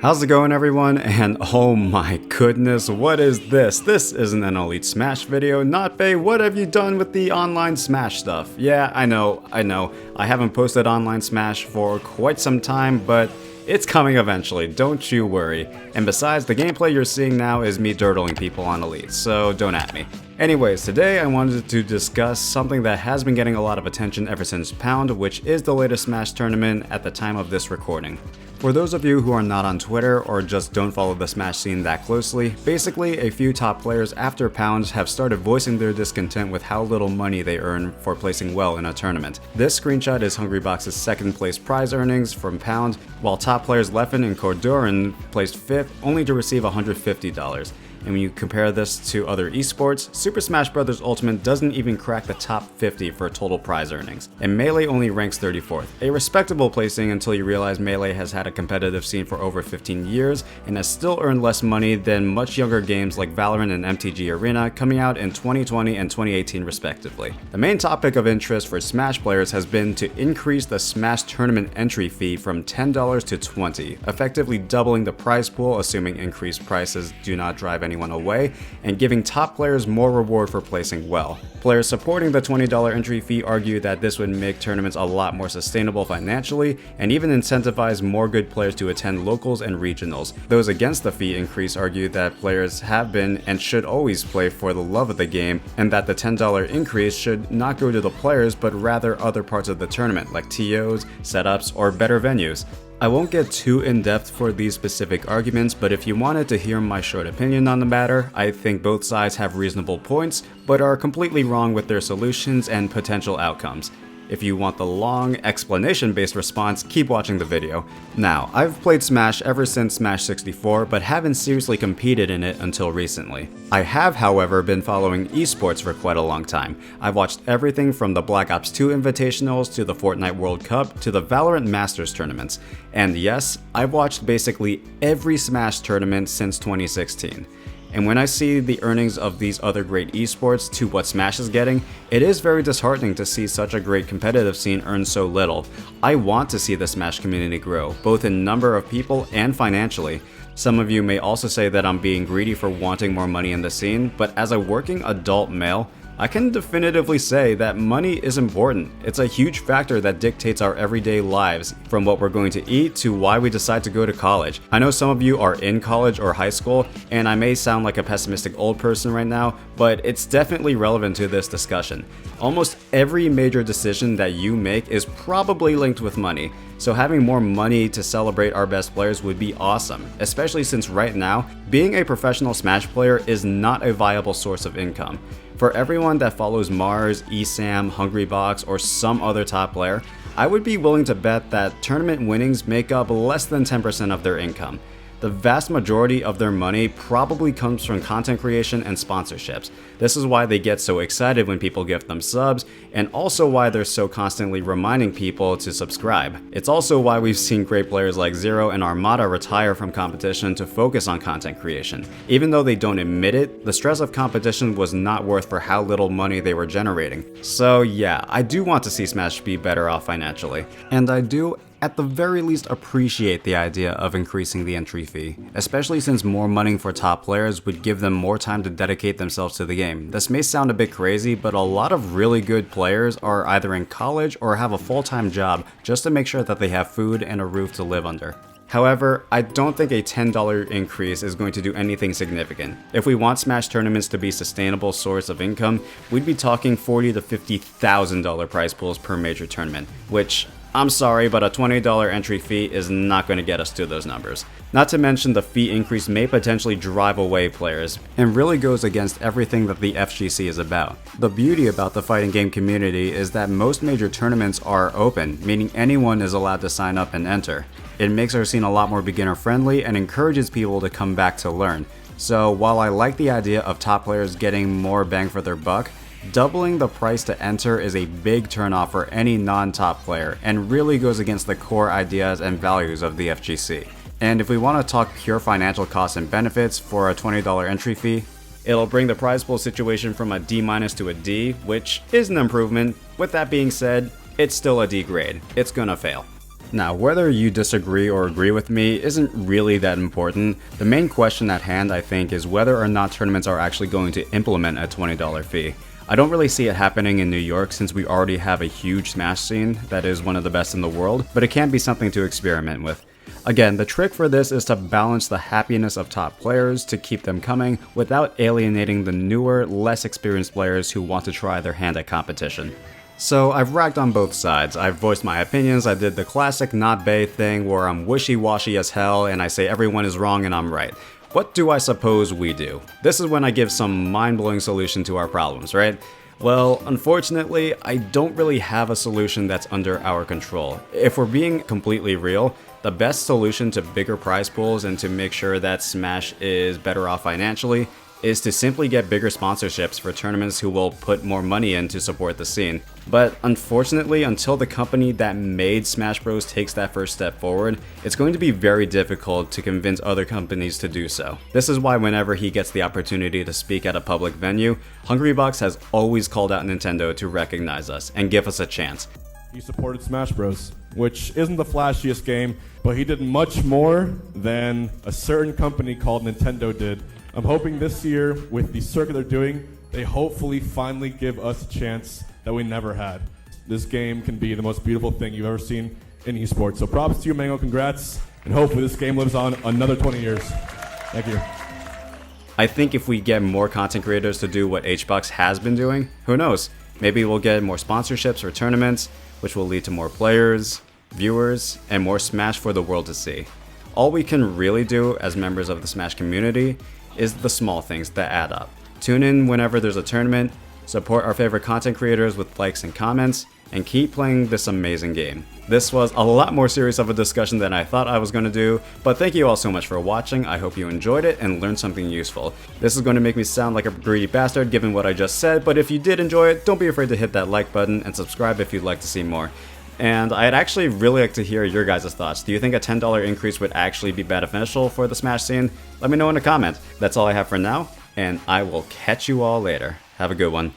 How's it going, everyone? And oh my goodness, what is this? This isn't an Elite Smash video. NotBae, what have you done with the online Smash stuff? Yeah, I know. I haven't posted online Smash for quite some time, but it's coming eventually, don't you worry. And besides, the gameplay you're seeing now is me dirtling people on Elite, so don't at me. Anyways, today I wanted to discuss something that has been getting a lot of attention ever since Pound, which is the latest Smash tournament at the time of this recording. For those of you who are not on Twitter or just don't follow the Smash scene that closely, basically a few top players after Pound have started voicing their discontent with how little money they earn for placing well in a tournament. This screenshot is Hungrybox's second place prize earnings from Pound, while top players Leffen and Corduran placed 5th only to receive $150. And when you compare this to other esports, Super Smash Bros. Ultimate doesn't even crack the top 50 for total prize earnings, and Melee only ranks 34th, a respectable placing until you realize Melee has had a competitive scene for over 15 years and has still earned less money than much younger games like Valorant and MTG Arena coming out in 2020 and 2018 respectively. The main topic of interest for Smash players has been to increase the Smash tournament entry fee from $10 to $20, effectively doubling the prize pool assuming increased prices do not drive anyone away, and giving top players more reward for placing well. Players supporting the $20 entry fee argue that this would make tournaments a lot more sustainable financially and even incentivize more good players to attend locals and regionals. Those against the fee increase argue that players have been and should always play for the love of the game, and that the $10 increase should not go to the players but rather other parts of the tournament like TOs, setups, or better venues. I won't get too in-depth for these specific arguments, but if you wanted to hear my short opinion on the matter, I think both sides have reasonable points, but are completely wrong with their solutions and potential outcomes. If you want the long, explanation-based response, keep watching the video. Now, I've played Smash ever since Smash 64, but haven't seriously competed in it until recently. I have, however, been following esports for quite a long time. I've watched everything from the Black Ops 2 Invitationals to the Fortnite World Cup to the Valorant Masters tournaments. And yes, I've watched basically every Smash tournament since 2016. And when I see the earnings of these other great esports to what Smash is getting, it is very disheartening to see such a great competitive scene earn so little. I want to see the Smash community grow, both in number of people and financially. Some of you may also say that I'm being greedy for wanting more money in the scene, but as a working adult male, I can definitively say that money is important. It's a huge factor that dictates our everyday lives, from what we're going to eat to why we decide to go to college. I know some of you are in college or high school, and I may sound like a pessimistic old person right now, but it's definitely relevant to this discussion. Almost every major decision that you make is probably linked with money, so having more money to celebrate our best players would be awesome, especially since right now, being a professional Smash player is not a viable source of income. For everyone that follows Mars, ESAM, Hungrybox, or some other top player, I would be willing to bet that tournament winnings make up less than 10% of their income. The vast majority of their money probably comes from content creation and sponsorships. This is why they get so excited when people gift them subs, and also why they're so constantly reminding people to subscribe. It's also why we've seen great players like Zero and Armada retire from competition to focus on content creation. Even though they don't admit it, the stress of competition was not worth for how little money they were generating. So yeah, I do want to see Smash be better off financially. And I do at the very least appreciate the idea of increasing the entry fee, especially since more money for top players would give them more time to dedicate themselves to the game. This may sound a bit crazy, but a lot of really good players are either in college or have a full-time job just to make sure that they have food and a roof to live under. However, I don't think a $10 increase is going to do anything significant. If we want Smash tournaments to be a sustainable source of income, we'd be talking $40,000 to $50,000 prize pools per major tournament, which, I'm sorry, but a $20 entry fee is not going to get us to those numbers. Not to mention the fee increase may potentially drive away players, and really goes against everything that the FGC is about. The beauty about the fighting game community is that most major tournaments are open, meaning anyone is allowed to sign up and enter. It makes our scene a lot more beginner friendly and encourages people to come back to learn. So while I like the idea of top players getting more bang for their buck, doubling the price to enter is a big turnoff for any non-top player and really goes against the core ideas and values of the FGC. And if we want to talk pure financial costs and benefits for a $20 entry fee, it'll bring the prize pool situation from a D- to a D, which is an improvement. With that being said, it's still a D grade. It's gonna fail. Now, whether you disagree or agree with me isn't really that important. The main question at hand, I think, is whether or not tournaments are actually going to implement a $20 fee. I don't really see it happening in New York since we already have a huge Smash scene that is one of the best in the world, but it can be something to experiment with. Again, the trick for this is to balance the happiness of top players to keep them coming without alienating the newer, less experienced players who want to try their hand at competition. So I've ragged on both sides. I've voiced my opinions. I did the classic NotBae thing where I'm wishy-washy as hell and I say everyone is wrong and I'm right. What do I suppose we do? This is when I give some mind-blowing solution to our problems, right? Well, unfortunately, I don't really have a solution that's under our control. If we're being completely real, the best solution to bigger prize pools and to make sure that Smash is better off financially is to simply get bigger sponsorships for tournaments who will put more money in to support the scene. But unfortunately, until the company that made Smash Bros takes that first step forward, it's going to be very difficult to convince other companies to do so. This is why whenever he gets the opportunity to speak at a public venue, Hungrybox has always called out Nintendo to recognize us and give us a chance. He supported Smash Bros, which isn't the flashiest game, but he did much more than a certain company called Nintendo did. I'm hoping this year, with the circuit they're doing, they hopefully finally give us a chance that we never had. This game can be the most beautiful thing you've ever seen in esports. So props to you, Mango, congrats, and hopefully this game lives on another 20 years. Thank you. I think if we get more content creators to do what HBOX has been doing, who knows? Maybe we'll get more sponsorships for tournaments, which will lead to more players, viewers, and more Smash for the world to see. All we can really do as members of the Smash community is the small things that add up. Tune in whenever there's a tournament, support our favorite content creators with likes and comments, and keep playing this amazing game. This was a lot more serious of a discussion than I thought I was going to do, but thank you all so much for watching. I hope you enjoyed it and learned something useful. This is going to make me sound like a greedy bastard given what I just said, but if you did enjoy it, don't be afraid to hit that like button and subscribe if you'd like to see more. And I'd actually really like to hear your guys' thoughts. Do you think a $10 increase would actually be beneficial for the Smash scene? Let me know in a comment. That's all I have for now, and I will catch you all later. Have a good one.